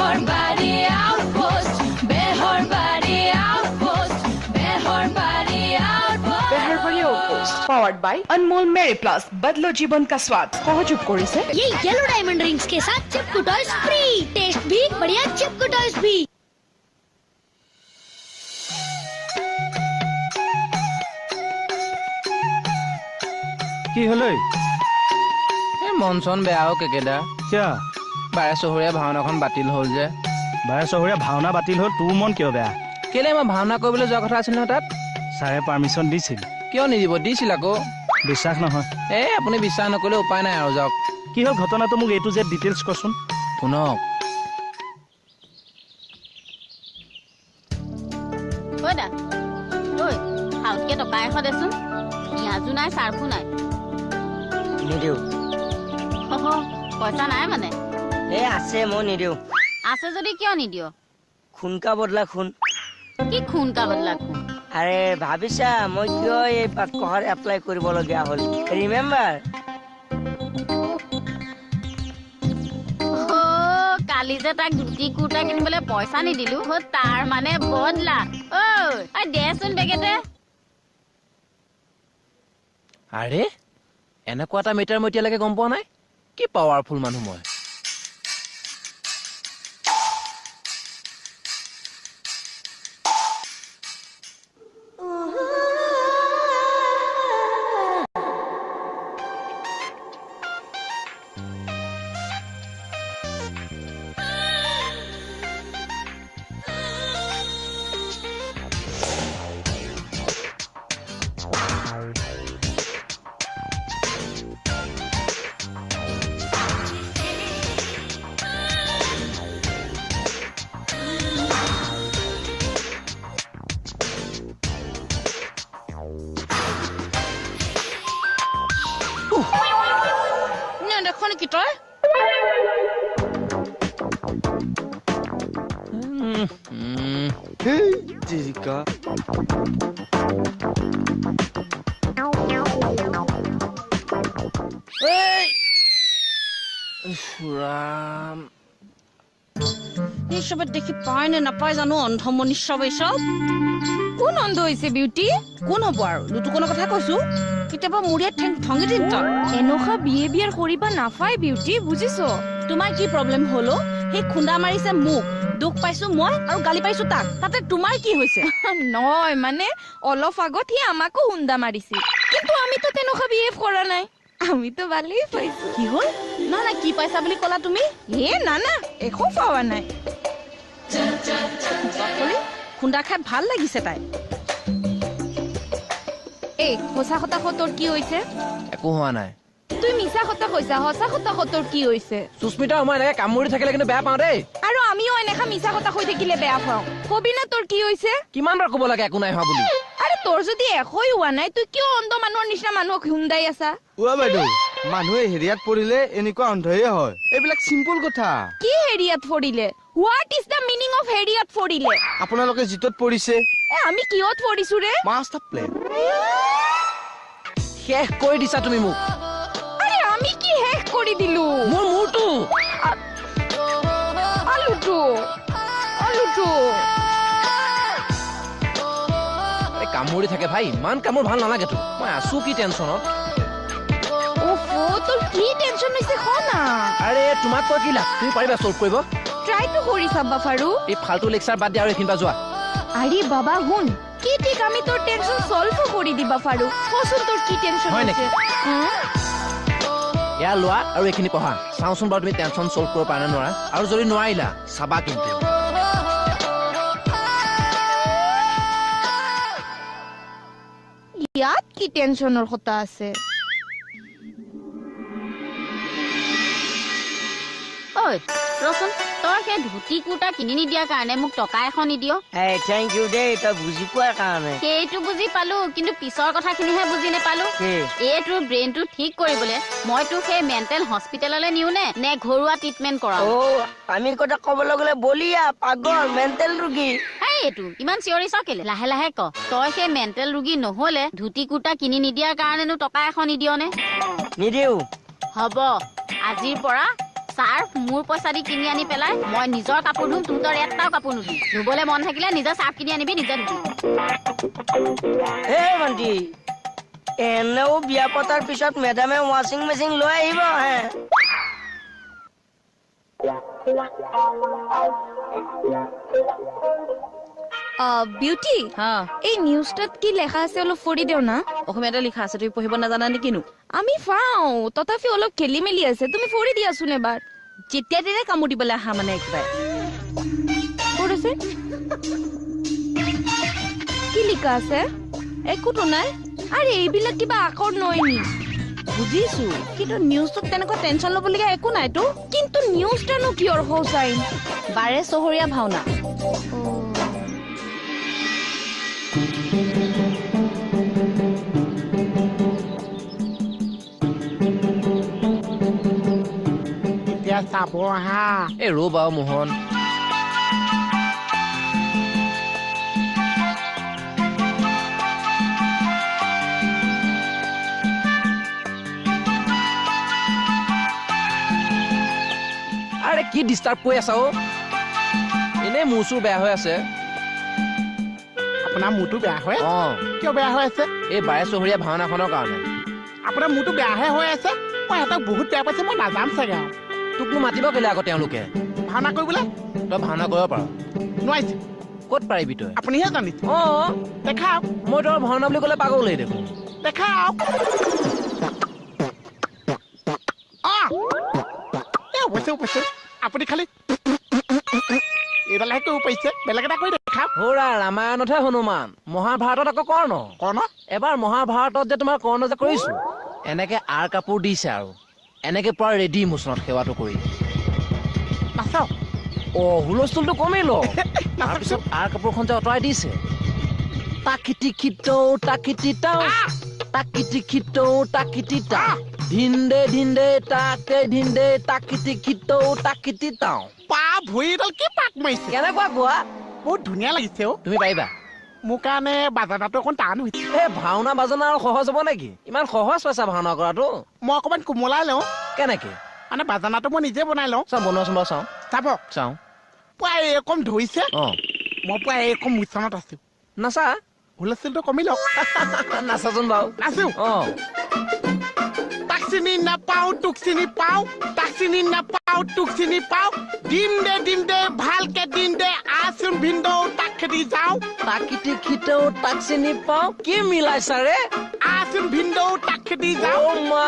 Behorbaടി outpost, Behorbaടി outpost, Behorbaടി outpost. Behorbaടി outpost powered by Anmol Mary Plus बदलो जीवन का स्वाद सहयोग करिছে ये येलो डायमंड रिंग्स के साथ चिपकू टॉयज फ्री टेस्ट भी बढ़िया चिपकू टॉयज भी কি হলে এ মনচন বেয়াও কেকেদা কিয়া বাৰে চহৰীয়া ভাওনাখন বাতিল হ'ল যে বাৰে চহৰীয়া ভাওনা বাতিল হ'ল তোৰ মন কিয় বেয়া কেলে মই ভাওনা কৰিবলৈ যোৱা কথা আছিল নহয় তাত ছাৰে পাৰ্মিশ্যন দিছিল কিয় নিদিব দিছিল আকৌ বিশ্বাস নহয় আপুনি বিশ্বাস নকৰিলে উপায় নাই আৰু যাওক কি হ'ল ঘটনাটো মোক এইটো যে ডিটেইলছ কচোন শুনক দা ঐ ভালকে টকা এশ দেচোন পিঁয়াজো নাই চাৰ্ফো নাই নিদিওঁ পইচা নাই মানে আছে মই নিদিওঁ আছে যদি কিয় নিদিয় খুন কা বদলা খুন কি খুন কা বদলা খুন আৰে ভাবিছা মই কিয় এই পাকঘৰ এপ্লাই কৰিবলগীয়া হ'ল ৰিমেম্বাৰ কালি যে তাক ধুতি কুৰ্তা কিনিবলৈ পইচা নিদিলো তাৰ মানে বদলা ঐ দেচোন বেগেতে আৰে এনেকুৱা এটা মিটাৰ মই এতিয়ালৈকে গম পোৱা নাই কি পাৱাৰফুল মানুহ মই কি তই জিকা ৰাম সবে দেখি পায় নে নাপায় জানো অন্ধ মনুষ্য চব কোন অন্ধ হৈছে বিউটি কোন হব আৰু লুটুকনৰ কথা কৈছো কেতিয়াবা মুৰিয়ে ঠঙি দিম তই এনেকা বিহেভিয়াৰ কৰিবা নাপায় বিউটি বুজিছো তোমাৰ কি প্ৰব্লেম হলো সেই খুন্দা মাৰিছে মোক দুখ পাইছো মই আৰু গালি পাইছো তাক তাতে তোমাৰ কি হৈছে নহয় মানে অলপ আগত সি আমাকো হুন্দা মাৰিছিল কিন্তু আমিতো তেনেকা বিহেভ কৰা নাই আমিতো ভালেই পাইছো কি হ'ল না না কি পাইছা বুলি ক'লা তুমি না না একো পাৱা নাই খুন্দা খাই ভাল লাগিছে তাই এই সঁচা কথা তোৰ কি হৈছে একো হোৱা নাই তুই মিছা কথা কৈছা সঁচা কথা তোৰ কি হৈছে সুস্মিতা মই এনেকে কামুৰি থাকিলে কিন্তু বেয়া পাওঁ দেই আৰু আমিও এনেকা মিছা কথা কৈ থাকিলে বেয়া পাওঁ কবি না তোৰ কি হৈছে কিমান বাৰ ক'ব লাগে একো নাই হোৱা বুলি আৰে তোৰ যদি একোই হোৱা নাই তুই কিয় অন্ধ মানুহৰ নিচিনা মানুহক হুন্দাই আছা বাইদেউ মানুহে হেৰিয়াত পৰিলে এনেকুৱা অন্ধয়ে হয় এইবিলাক চিম্পল কথা কি হেৰিয়াত পৰিলে what is the meaning of হেৰিয়াত পৰিলে আপোনালোকে জিতত পৰিছে আমি কিহত পৰিছো ৰে মাষ্টাৰ প্লেন শেষ কৰি দিছা তুমি মোক আৰে আমি কি শেষ কৰি দিলো মোৰ মূৰটো আলুটো কামুৰি থাকে ভাই ইমান কামোৰ ভাল নালাগেতো মই আছো কি টেনচনত ওফো তোৰ কি টেনচন হৈছে খনা আৰে তোমাক কৈ কি লাভ তুমি পাৰিবা সলভ কৰিব ট্ৰাই তো কৰি চাবা ফাৰু এই ফালতু লেকচাৰ বাদ দিয়া আৰু এইখিনিবা যোৱা আৰে বাবা শুন কি ঠিক আমি তোৰ টেনচন সলভ কৰি দিবা ফাৰু কচোন তোৰ কি টেনচন হয় নেকি? হৈছে এয়া লোৱা আৰু এইখিনি পঢ়া চাওঁচোন বাৰু তুমি টেনচন সলভ কৰিব পাৰা নে নোৱাৰা আৰু যদি নোৱাৰিলা চাবা কিন্তু ইয়াত কি টেনচনৰ কথা আছে ঐ ৰচোন তোৰ সেই ধুতি কুৰ্তা কিনি নিদিয়াৰ কাৰণে মোক টকা এখন নিদিয় থেংক ইউ দেই তই বুজি পোৱাৰ কাৰণে সেইটো বুজি পালো কিন্তু পিছৰ কথাখিনিহে বুজি নেপালো কি? এই তোৰ ব্ৰেইনটো ঠিক কৰিবলৈ মই তোক সেই মেণ্টেল হস্পিটেললৈ নিও নে ঘৰুৱা ট্ৰিটমেণ্ট কৰাও আমি কথা ক'বলৈ গ'লে বলিয়া পাগল মেণ্টেল ৰোগী এইটো ইমান চিঞৰিছ কেলে লাহে লাহে ক তই সেই মেণ্টেল ৰোগী নহলে ধুতি কুৰ্তা কিনি নিদিয়াৰ কাৰণেনো টকা এখন নিদিয় নে নিদিওঁ হ'ব আজিৰ পৰা চাৰ্ফ মোৰ পইচা দি কিনি আনি পেলাই মই নিজৰ কাপোৰ ধুম, তোৰ এটাও কাপোৰ নুধুম। ধুবলৈ মন থাকিলে নিজে চাৰ্ফ কিনি আনিবি, নিজে ধুবি। হে ভণ্টি, এনেও বিয়া পতাৰ পিছত মেডামে ৱাশ্বিং মেচিন লৈ আহিব হে। বিউটি হা এই নিউজটাত কি লেখা আছে অলপ পঢ়ি দিও না। অসমীয়াতে লিখা আছে, তুমি পঢ়িব নাজানা নেকিনো? আমি পাওঁ, তথাপি অলপ খেলি মেলি আছে, তুমি পঢ়ি দিয়াচোন এবাৰ। যেতিয়া দিনে কামোৰ দিবলৈ আহা মানে একেবাৰে। পঢ়ছে কি লিখা আছে? একোতো নাই। আৰে এইবিলাক কিবা আখৰ নহয় নি? বুজিছো, কিন্তু নিউজটোত তেনেকুৱা টেনচন ল'বলগীয়া একো নাইতো। কিন্তু নিউজটানো কিয়ৰ সঁচাই? বাৰে চহৰীয়া ভাওনা। এতিয়া চাব আহা। এই ৰ বাৰু মোহন, আৰে কি ডিষ্টাৰ্ব কৰি আছা অ? এনেই মোৰ চুৰ বেয়া হৈ আছে। আপোনাৰ মূৰটো বেয়া হৈ আছে? অ, কিয় বেয়া হৈ আছে? এই বাৰে চহৰীয়া ভাওনাখনৰ কাৰণে। আপোনাৰ মূৰটো বেয়াহে হৈ আছে? মই সিহঁতক বহুত বেয়া পাইছে, মই নাযাম চাগে আৰু। তোকনো মাতিব কেলে আকৌ তেওঁলোকে? ভাওনা কৰিবলৈ তই ভাওনা কৰিব পাৰ? নোৱাৰিছে, ক'ত পাৰিবি তই? আপুনিহে জানিছে। অ, দেখাওক মই তোৰ ভাওনা বুলি ক'লে পাগল হৈ দেখোন। দেখাওক। অৱশ্যে আপুনি খালি এইডালহে কৰিব পাৰিছে, বেলেগ এটা কৰি দেখাওক। হৌৰা, ৰামায়ণতহে হনুমান, মহাভাৰতত আকৌ কৰ্ণ। কৰ্ণ? এবাৰ মহাভাৰতত যে তোমাৰ কৰ্ণ যে কৰিছো, এনেকে আৰ কাপোৰ দিছে আৰু এনেকে পুৰা ৰেডি মোচনত সেৱাটো কৰি। নাচাওক। অ, হুলস্থুলটো কমিল। তাৰপিছত আৰ কাপোৰখন যে আঁতৰাই দিছে। তাকিটি খিতৌ তাকিটি তাও, তাকিটি খিতৌ তাকিটি তাও, ধিন্দে ধিন্দে তাকে ধিন্দে তাকিটি খিতৌ তাকিটি তাও। পা ভৰিডাল কি পাক মাৰিছে। কেনেকুৱা কোৱা? বহুত ধুনীয়া লাগিছে অ। তুমি পাৰিবা? মোৰ কাৰণে বাজানাটো অকণ টান হৈছে। এই ভাওনা বাজনা আৰু সহজ হ'ব নেকি? ইমান সহজ পাইছা ভাওনা কৰাটো? মই অকণমান কোমলাই লওঁ, কেনেকে? মানে বাজানাটো মই নিজে বনাই লওঁ। চাওঁ, বনোৱাচোন বাৰু চাওঁ। চাব চাওঁ। পুৱা এইকম ধৰিছে, অ, মই পুৱা এইকম মিছনত আছো। নাচা? হুলস্থুলটো কমি লওক। নাচাচোন বাৰু। নাচো। অ, তাক চিনি নাপাও তোক চিনি পাও, তাক চিনি নাপাও তোক চিনি পাও, দিম দে ভালকে দিম দে, আচোন ভিন্দৌ তাক খেদি যাও, তাকিটি খিতৌ তাক চিনি পাওঁ। কি মিলাইছা ৰে? আচোন ভিন্দৌ তাক খেদি যাও। অ মা,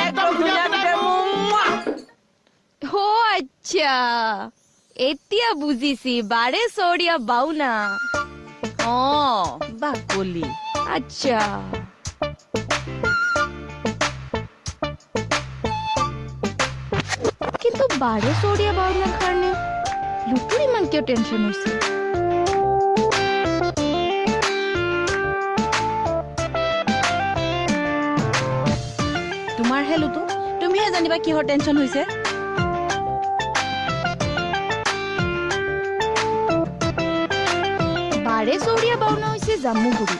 একদম ধুনীয়া গোটেই মুৱা। অ আচ্ছা, এতিয়া বুজিছি, বাৰে চহৰীয়া ভাওনা। অ, বাকলি। আচ্ছা, কিন্তু বাৰে চহৰীয়া ভাওনাৰ কাৰণে লুটুৰ ইমান কিয় টেনচন হৈছে? তোমাৰ হে লুটু, তুমিহে জানিবা কিহৰ টেনচন হৈছে। বাৰে চহৰীয়া ভাওনা হৈছে জামুগুৰি,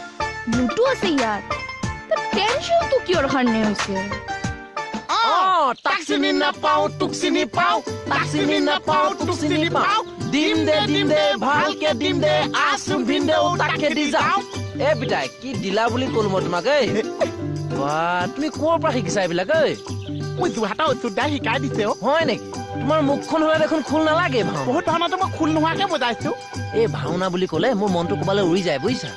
লুটু আছে ইয়াত, টেনচনটো কিয়ৰ কাৰণে হৈছে? তাক চিনি নাপাও তোক চিনি পাও, তাক চিনি নাপাও তোক চিনি পাও, দিম দে ভালকে দিম দে, আচোন ভিন্দৌ তাক খেদি যাও। এ বিটাই, কি দিলা বুলি কলো মই তোমাক। এই বাহ, তুমি ক'ৰ পৰা শিকিছা এইবিলাক? এই মই যোৰহাটৰ ওচৰদাই শিকাই দিছে অ। হয় নেকি? তোমাৰ মুখখন হ'লে দেখোন খোল নালাগে ভাও। বহুত ভাওনাটো মই খোল নোহোৱাকে বজাইছো। এই ভাওনা বুলি ক'লে মোৰ মনটো ক'বালৈ উৰি যায়, বুজিছা?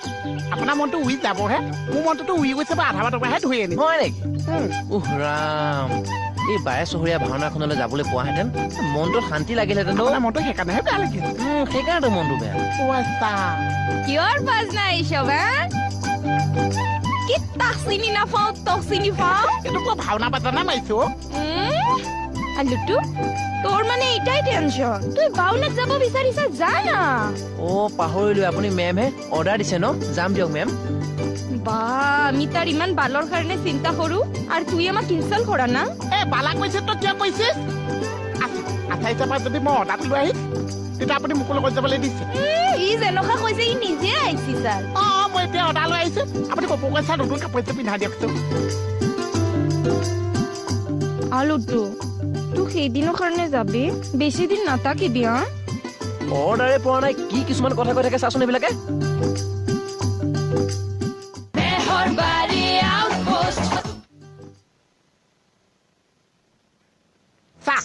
আপোনাৰ মনটো উৰি যাবহে, মোৰ মনটোতো উৰি গৈছে, বা আধা বাটৰ পৰাহে ধৰি আনিম। হয় নেকি? উহ ৰাম, এই বাৰে চহৰীয়া ভাওনাখনলৈ যাবলৈ পোৱাহেঁতেন মনটো শান্তি লাগিলহেঁতেন। আপোনাৰ মনটো সেইকাৰণেহে বেয়া লাগিছে। সেইকাৰণেতো মনটো বেয়া। কিয়ৰ বাজনা এইসব? কি তাক চিনি নাপাও তোক চিনি পাও? কিন্তু মই ভাওনা বাজানা মাৰিছো। লুটু, তোৰ মানে এটাই টেনচন, তুই ভাওনাত যাব বিচাৰিছা, জানা? অ, পাহৰিলো, আপুনি মেমহে অৰ্ডাৰ দিছে ন? যাম দিয়ক মেম। বা, আমি তাৰ ইমান বালৰ কাৰণে চিন্তা কৰো আৰু তুই আমাক ইনচাল্ট কৰা না? বালা কৈছে তই কিয় কৈছিস? আচ্ছা হিচাপে যদি মই অৰ্ডাৰটো লৈ আহিম, তেতিয়া আপুনি মোকো লগত যাবলৈ দিছে। ই যেনেকুৱা কৈছে ই নিজে আহিছে ছাৰ। মই এতিয়া অৰ্ডাৰ লৈ আহিছো, আপুনি কপৌ কৈছা নতুন কাপোৰ এযোৰ পিন্ধাই দিয়কচোন। লুটু, তোক সেইদিনৰ কাৰণে যাবি বেছি দিন নাথাকিবি হা অৰ্ডাৰে পোৱা নাই কি কিছুমান কথা কৈ থাকে চাচোন এইবিলাকে বেহৰবাৰী আউটপোষ্ট চাহ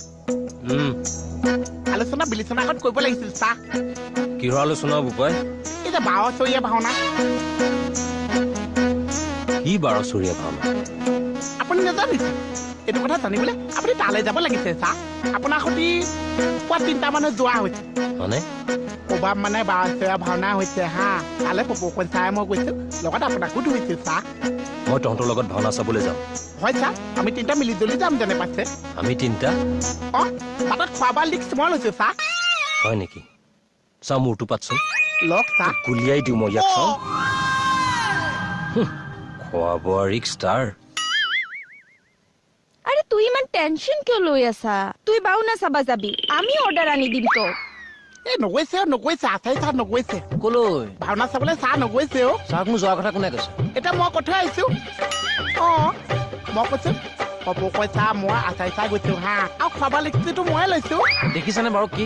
আলোচনা বিলোচনা আগত কৰিব লাগিছিল চাহ কিহৰ আলোচনা বোপাই এই যে 12চৰীয়া ভাওনা কি 12চৰীয়া ভাওনা আপুনি নাজানিছে এইটো কথা জানিবলৈ আপুনি তালৈ যাব লাগিছে চাহ আপোনাৰ সৈতে পুৱা 3টা মানুহ যোৱা হৈছে মানে ক'ৰবাত মানে 12চৰীয়া ভাওনা হৈছে হা তালৈ পপকৰ্ণ চাই মই গৈছো লগত আপোনাকো ধৰিছো চাহ মই তহঁতৰ লগত ভাওনা চাবলৈ যাম হয় চাহ আমি 3টা মিলি জুলি যাম যেনে পাইছে আমি 3টা অঁ বাটত খোৱা-বোৱা লিষ্ট মই লৈছো চাহ হয় নেকি চা মূৰটো পাতচোন লগ চাহ গুলিয়াই দিওঁ মই ইয়াক চাওঁ খোৱা বোৱা ৰিক্স তাৰ আৰে তুই ইমান টেনচন কিয় লৈ আছা তুই ভাওনা চাবা যাবি আমি অৰ্ডাৰ আনি দিম তোক এই নগৈছে আছাই চাহ নগৈছে কলৈ ভাওনা চাবলৈ চাহ নগৈছে অ' চাওক মোৰ যোৱাৰ কথা কোনে কৈছে এতিয়া মই কৈ থৈ আহিছো অঁ মই কৈছো পপকৰ্ণ চাহ মই আচাই চাই গৈছো হা আৰু খোৱা-বোৱা লিষ্টটো ময়ে লৈছো দেখিছানে বাৰু কি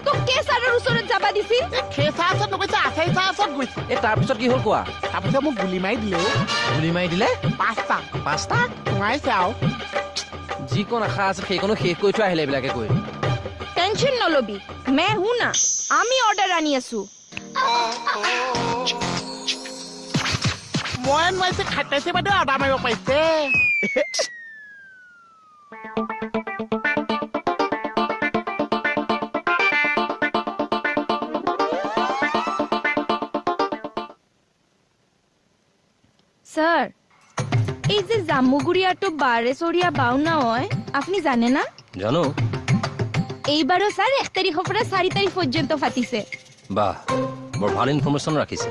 তোক কে ছাৰৰ ওচৰত যাবা দিছিল এই খে চাহ ওচৰত নগৈছে আচাই চাহ ওচৰত গৈছে এই তাৰপিছত কি হ'ল কোৱা তাৰপিছত মোক গুলি মাৰি দিলে অ' গুলি মাৰি দিলে 5টা সোঙাইছে আৰু যিকণ আশা আছে সেইকণো শেষ কৰি থৈ আহিলে এইবিলাকে কৈ টেনচন নলবি मैं हूं ना আমি অৰ্ডাৰ আনি আছো মই নোৱাৰিছে খাইছে বাইদেউ অৰ্ডাৰ মাৰিব পাৰিছে স্যাৰ এই যে জামুগুড়িয়াটো 12চৰীয়া ভাওনা হয় আপনি জানে না জানো এইবাৰও স্যাৰ 1 তাৰিখৰ পৰা 4 তাৰিখ পৰ্যন্ত পাতিছে বাহ বৰ ভাল ইনফৰমেশ্যন ৰাখিছে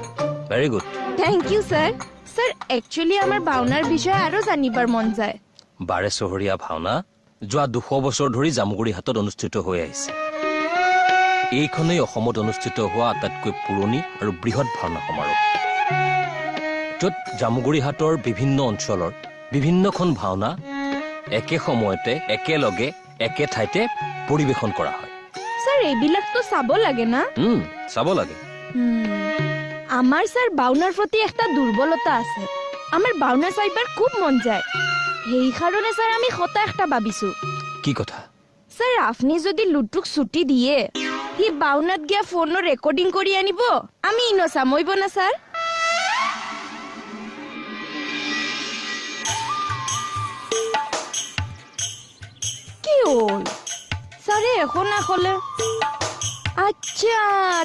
very good thank you sir sir actually আমাৰ ভাওনাৰ বিষয়ে আৰু জানিবৰ মন যায় 12চহৰীয়া ভাওনা যোৱা 200 বছৰ ধৰি জামুগুৰি হাটত অনুষ্ঠিত হৈ আহিছে এইখনেই অসমত অনুষ্ঠিত হোৱা আটাইতকৈ পুৰণি আৰু বৃহৎ ভাওনা সমাৰোহ য'ত জামুগুৰি হাটৰ বিভিন্ন অঞ্চলৰ বিভিন্নখন ভাওনা একে সময়তে একেলগে একে ঠাইতে পৰিবেশন কৰা হয় স্যাৰ এইবিলাকতো চাব লাগে না চাব লাগে আমাৰ স্যাৰ ভাওনাৰ প্ৰতি একটা দুৰ্বলতা আছে আমাৰ ভাওনা চাইবাৰ খুব মন যায় সেই কাৰণে স্যাৰ আমি হতা একটা ভাবিছো কি কথা স্যাৰ আপনি যদি লুটুক ছুটি দিয়ে সি ভাওনাত গিয়া ফোনৰ ৰেকৰ্ডিং কৰি আনিব আমি ইনো চামইব না স্যার কি হল স্যারে এখন না হলে আচ্ছা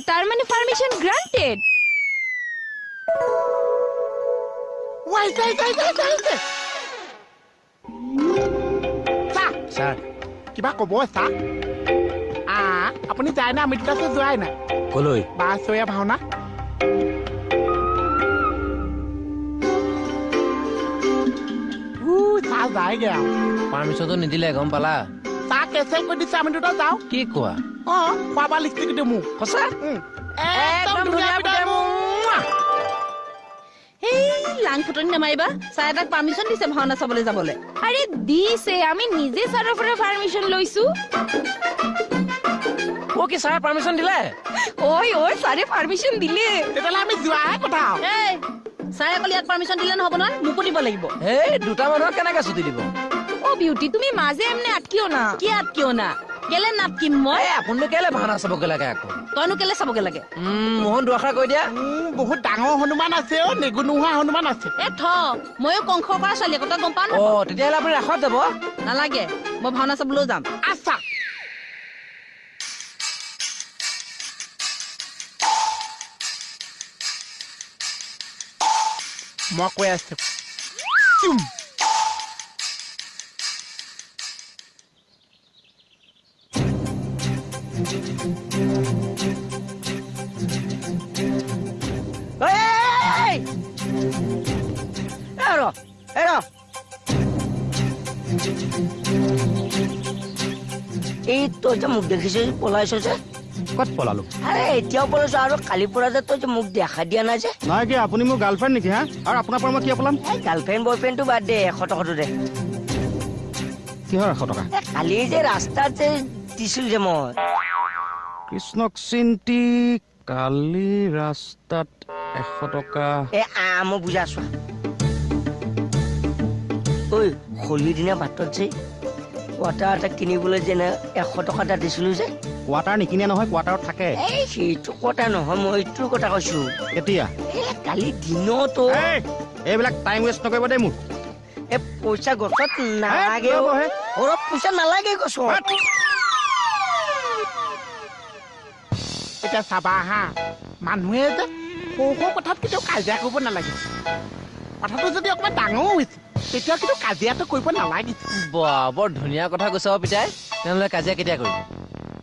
তার মানে পারমিশন গ্রান্টেড স্যার কিবা ক'ব চাহ আপুনি যায় না আমি দুটাতো যোৱাই নাই কলৈ 12চৰীয়া ভাওনা চাহ যায়গে আৰু পাৰ্মিশ্যনটো নিদিলে গম পালা চাহ কেঞ্চেল কৰি দিছে আমি দুটা যাওঁ কি কোৱা অঁ খোৱা-বোৱা লিষ্টটো দিওঁ মোক সঁচা একদম ধুনীয়া পিতাই মোক এই লাং ফুটনি নামাৰিবা চাই তাক পাৰ্মিশ্যন দিছে ভাওনা চাবলৈ যাবলৈ আৰে দিছে আমি নিজে স্যাৰেৰ পৰা পাৰমিশন লইছো ও কি ছাৰ পাৰ্মিশ্যন দিলে ওই ওই স্যাৰে পাৰমিশন দিলে তেতিয়াহ'লে আমি যোৱাহে কথা এই চাই অকল ইয়াত পাৰ্মিশ্যন দিলে নহ'ব নহয় মোকো দিব লাগিব এই দুটা মানুহক কেনেকে ছুটি দিব ও বিউটি তুমি মাঝে এমনি আটকিও না কি কিয় না কেলে নাটকিম মই আপুনি কেলে ভাওনা চাবগে লাগে আকৌ তইনো কেলে চাবগে লাগে মোহন দুআষাৰ কৈ দিয়া বহুত ডাঙৰ হনুমান আছে অ নেগুণ নোহোৱা হনুমান আছে এ থ ময়ো কংসৰ পৰা ছোৱালী কথা গম পাওঁ অ তেতিয়াহ'লে আপুনি ৰাসত যাব নালাগে মই ভাওনা চাবলৈও যাম আচ্ছা মই কৈ আছো এই তই যে মোক দেখিছ পলাইছ যে ক'ত পলালো আৰে এতিয়াও পলাইছ আৰু কালিৰ পৰা যে তই যে মোক দেখা দিয়া নাই যে নাই কি আপুনি মোৰ গাৰ্লফ্ৰেণ্ড নেকি হা আৰু আপোনাৰ পৰা মই কিয় পলাম গাৰ্লফ্ৰেণ্ড বয়ফ্ৰেণ্ডটো বাদ দে 100 টকাটো দে কিহৰ 100 টকা কালি যে ৰাস্তাত যে দিছিল যে মই কৃষ্ণক চিন্তি কালি ৰাস্তাত 100 টকা মই বুজাছো ঐ হলিৰ দিনা বাটত যে কোৱাৰ্টাৰ এটা কিনিবলৈ যে 100 টকা এটা দিছিলো যে কোৱাৰ্টাৰ নিকিনে নহয় কোৱাৰ্টাৰত থাকে সেইটো কথা নহয় মই এইটোৰ কথা কৈছো কেতিয়া কালি দিনতো এইবিলাক টাইম ৱেষ্ট নকৰিব দেই মোক পইচা গছত নালাগে অলপ পইচা নালাগে গছত এতিয়া চাবা হা মানুহে যে সৰু কথাত কেতিয়াও কাজিয়া কৰিব নালাগে কথাটো যদি অকণমান ডাঙৰ হৈছে তেতিয়া কিন্তু কাজিয়াটো কৰিব নালাগে বৰ ধুনীয়া কথা কৈছ পিতাই তেনেহ'লে কাজিয়া কেতিয়া কৰিম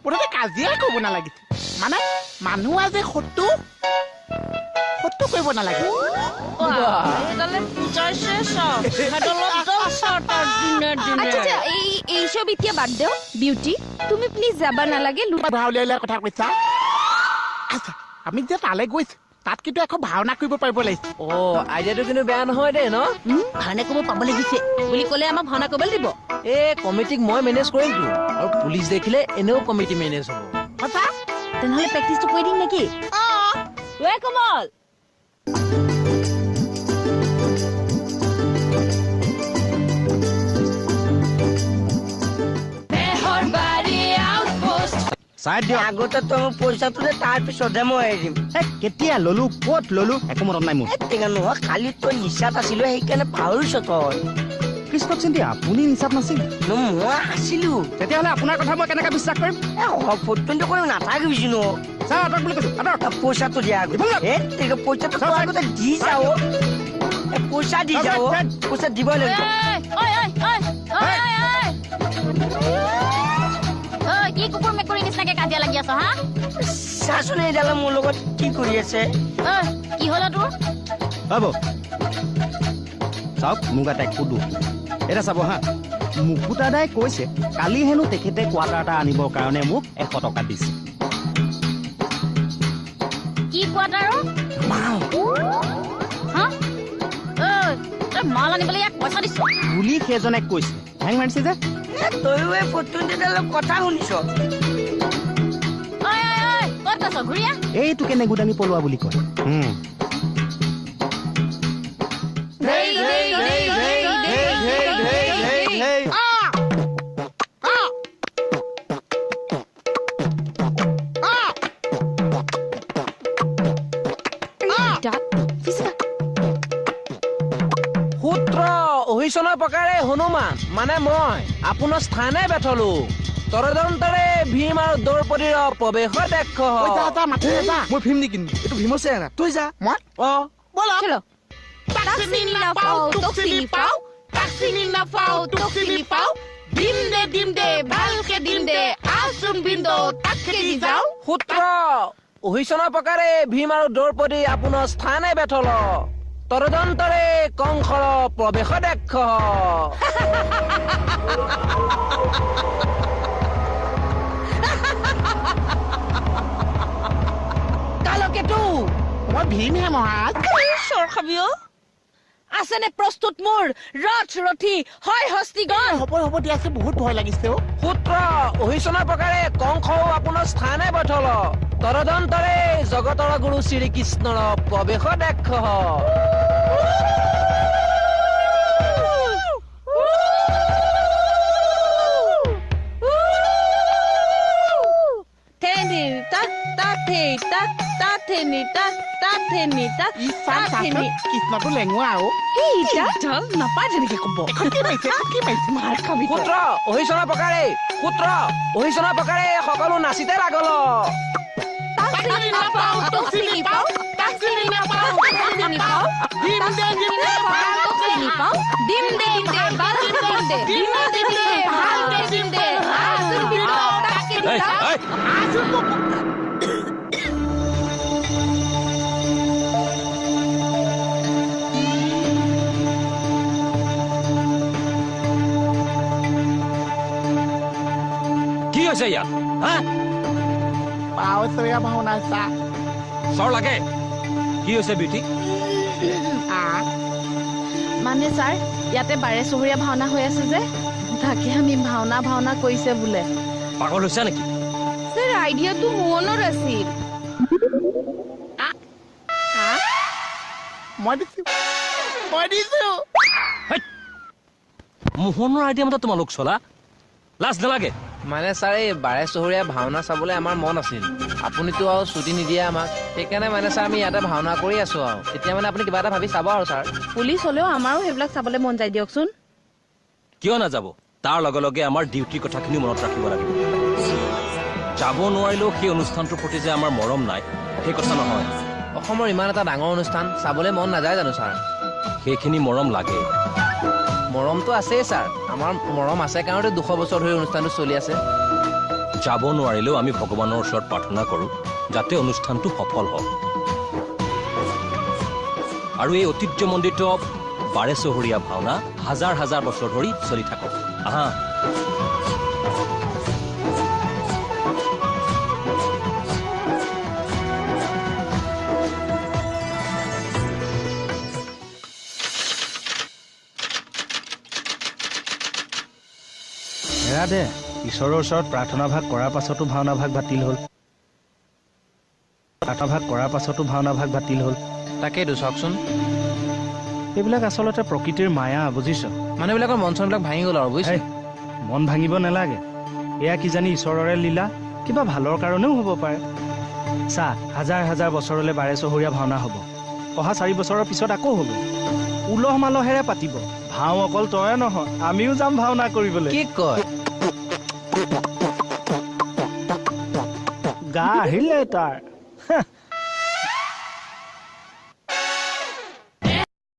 মুঠতে কাজিয়াই কৰিব নালাগে মানে মানুহ আজি সত্য কৰিব নালাগে এইসব এতিয়া বাদ দেও বিউটি তুমি প্লিজ যাবা নালাগে ভাওলীয়া কথা কৈছা আচ্ছা আমি যে তালৈ গৈছো তাত কিন্তু এখন ভাওনা কৰিব পাৰিব লাগিছে আইডিয়াটো কিন্তু বেয়া নহয় দেই ন ভাওনা কৰিব পাব লাগিছে বুলি ক'লে আমাক ভাওনা কৰিবলৈ দিব এই কমিটিক মই মেনেজ কৰিমতো আৰু পুলিচ দেখিলে এনেও কমিটি মেনেজ হ'ব সঁচা তেনেহ'লে প্ৰেক্টিচটো কৰি দিম নেকি কমল চাই দিয়ক আগতে তই পইচাটো যে তাৰ পিছতহে মই এৰি দিম কেতিয়া ললো ক'ত ললো একো মনত নাই মোৰ নহয় খালি তই নিচাত আছিলো সেইকাৰণে পাহৰিছ তই কৃষ্ণক চিন্তি আপুনি নিচাত নাছিল মই আছিলো তেতিয়াহ'লে আপোনাৰ কথা মই কেনেকৈ বিশ্বাস কৰিম ফটোটো কৰি নাথাকিবিছো ন বুলি কৈছো পইচাটো দিয়া পইচাটো আগতে দি যাও পইচা দি যাও পইচা দিবই লাগিব কি কুকুৰ মেকুৰী নিচিনাকে কাজিয়া লাগি আছ হা চাচোন এইডালে মোৰ লগত কি কৰি আছে কি হ'ল তোৰ হ'ব চাওক মোক এটা সুধো এটা চাব হা মুকুতা দাই কৈছে কালি হেনো তেখেতে কোৱাৰ্টাৰ এটা আনিবৰ কাৰণে মোক 100 টকা দিছে কি কোৱাৰ্টাৰ তই মাল আনিবলৈ ইয়াক পইচা দিছ বুলি সেইজনে কৈছে হেং মাৰিছে যে তইও এই ফটোৰ কথা শুনিছ ক'ত আছ ঘূৰিয়া এইটোকে নেগুদাঙি পলোৱা বুলি কয় অহিচনৰ প্ৰকাৰে হনুমান মানে মই আপোনাৰ স্থানে বেঠলো তৰদন্তৰে ভীম আৰু দ্ৰৌপদীৰ প্ৰৱেশ দেখ মই ভীম নিকিনো এইটো ভীমৰ চেহেৰা তই যা মই ব'লা চলো তাক চিনি নাপাওঁ তোক চিনি পাওঁ তাক চিনি নাপাওঁ তোক চিনি পাওঁ দিম দে ভালকে দিম দে আচোন বিন্দু তাক খেদি যাওঁ সূত্ৰ অহিচনৰ প্ৰকাৰে ভীম আৰু দ্ৰৌপদী আপোনাৰ স্থানে বেঠল তৰদন্তৰে কংসৰ প্ৰৱেশ দেখ কালকেতু মই ভীমহে মহাৰাজ চৰ খাবিও আছেনে প্ৰস্তুত মোৰ ৰথ ৰথি হয় হস্তিগণ হ'ব দিয়াছে বহুত ভয় লাগিছে সূত্ৰ অহিচনৰ প্ৰকাৰে কংসও আপোনাৰ স্থানে বেঠল তৰদন্তৰে জগতৰ গুৰু শ্ৰীকৃষ্ণৰ প্ৰৱেশ দেখ কৃষ্ণটো লেঙুৱা নাপায় যেনেকে কব সূত্ৰ অহিচনৰ প্ৰকাৰে সকলো নাচিতে লাগল কি হৈছে ইয়াত পাৱচৰীয়া ভাওনা চা চৰ লাগে কি হৈছে বিউটি মানে ছাৰ ইয়াতে 12 চহৰীয়া ভাওনা হৈ আছে যে তাকে আমি ভাওনা কৈছে বোলে পাগল হৈছে নেকি স্যার আইডিয়াটো মনৰ আছিল মই দিছো মোহনৰ আইডিয়া মতে তোমালোক চলা লাজ নালাগে মানে ছাৰ এই বাৰে চহৰীয়া ভাওনা চাবলৈ আমাৰ মন আছিল আপুনিতো আৰু ছুটি নিদিয়ে আমাক সেইকাৰণে মানে ছাৰ আমি ইয়াতে ভাওনা কৰি আছো আৰু এতিয়া মানে আপুনি কিবা এটা ভাবি চাব আৰু ছাৰ পুলিচ হলেও আমাৰো সেইবিলাক চাবলৈ মন যায় দিয়কচোন কিয় নাযাব তাৰ লগে লগে আমাৰ ডিউটিৰ কথাখিনি মনত ৰাখিব লাগিব যাব নোৱাৰিলেও সেই অনুষ্ঠানটোৰ প্ৰতি যে আমাৰ মৰম নাই সেই কথা নহয় অসমৰ ইমান এটা ডাঙৰ অনুষ্ঠান চাবলৈ মন নাযায় জানো ছাৰ সেইখিনি মৰম লাগে মৰমটো আছেই ছাৰ আমাৰ মৰম আছে কাৰণতে 200 বছৰ ধৰি অনুষ্ঠানটো চলি আছে যাব নোৱাৰিলেও আমি ভগৱানৰ ওচৰত প্ৰাৰ্থনা কৰোঁ যাতে অনুষ্ঠানটো সফল হওক আৰু এই ঐতিহ্যমণ্ডিত বাৰে চহৰীয়া ভাওনা হাজাৰ হাজাৰ বছৰ ধৰি চলি থাকক আহা হেৰা দে ঈশ্বৰৰ ওচৰত প্ৰাৰ্থনা ভাগ কৰাৰ পাছতো ভাওনা ভাগ বাতিল হ'ল তাকেইতো চাওকচোন এইবিলাক আচলতে প্ৰকৃতিৰ মায়া বুজিছ মানুহবিলাকৰ মন চনবিলাক ভাঙি গ'ল আৰু বুজিছে মন ভাঙিব নালাগে এয়া কিজানি ঈশ্বৰৰে লীলা কিবা ভালৰ কাৰণেও হ'ব পাৰে চা হাজাৰ হাজাৰ বছৰলৈ বাৰে চহৰীয়া ভাওনা হ'ব অহা 4 বছৰৰ পিছত আকৌ হ'ব উলহ মালহেৰে পাতিব ভাও অকল তয়ে নহয় আমিও যাম ভাওনা কৰিবলৈ কি কয় গা আহিলে তাৰ